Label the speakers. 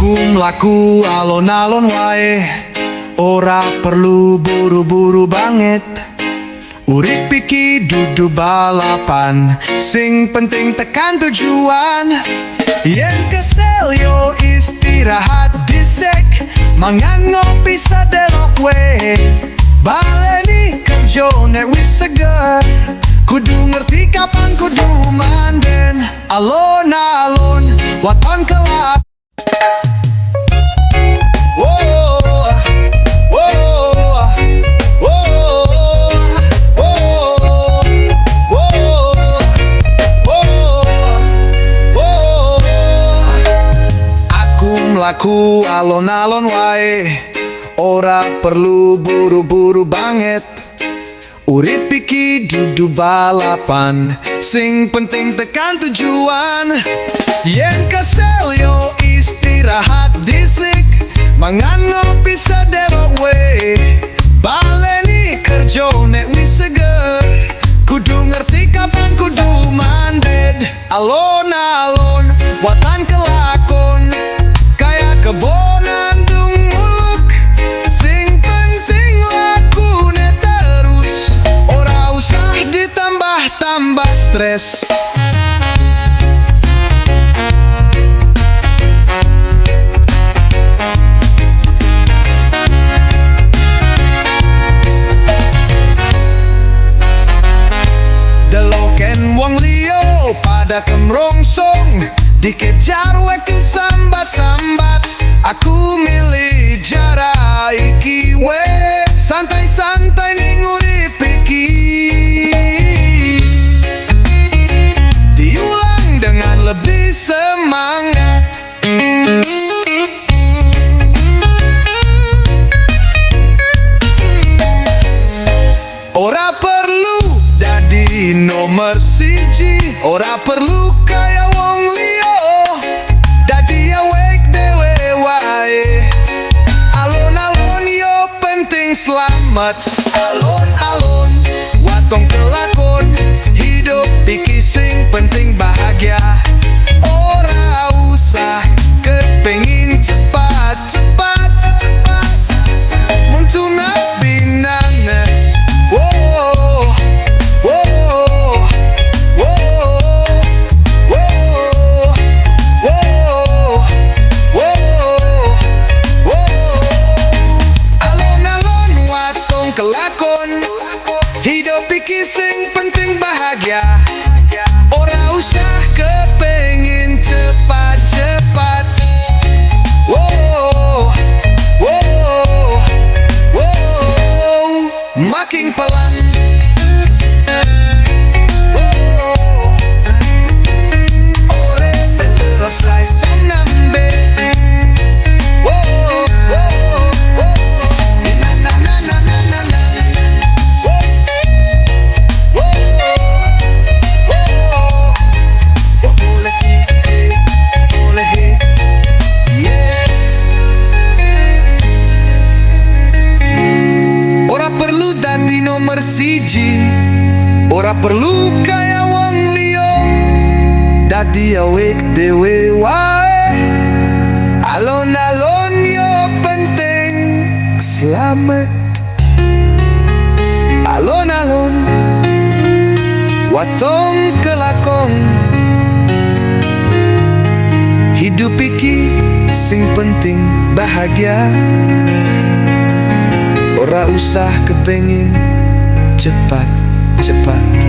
Speaker 1: Aku mlaku alon-alon wae, ora perlu buru-buru banget. Urip iki dudu balapan, sing penting tekan tujuan. Yen kesel yo istirahat dhisik, mangan ngopi sadelok wae. Baleni kerja nek wis seger, kudu ngerti kapan kudu manden. Alon-alon waton kelak. Laku alon-alon wae, ora perlu buru-buru banget. Urip iki dudu balapan, sing penting tekan tujuan. Yen kesel yo istirahat dhisik, mangan ngopi sadelok wae. Baleni kerja nek wis seger, kudu ngerti kapan kudu manded. Alon-alon watan kelakon, kebonan dung muluk, sing penting lakune terus, ora usah ditambah-tambah stres. Deloken wong liya pada kemrongsong, dikejar waktu sambat-sambat. Aku milih jarak iki we, santai-santai ning urip iki. Diulang dengan lebih semangat. Ora perlu dadi nomor siji, ora perlu kaya wong liya, dadi awake dewe wae. Alon-alon yo penting selamat. Alon-alon watong kelakon, hidup iki sing penting bahagia. Ora usah kepengin cepat-cepat, muntuna binana. Hidup iki sing penting bahagia, ora usah kepengin cepat-cepat. Wow, wow, wow, makin pelan. Nomor siji, ora perlu kaya wong liya, dadi awake dewe wae. Alon-alon yo penting selamat. Alon-alon watong kelakon, hidup iki sing penting bahagia. Ora usah kepengin cepat-cepat.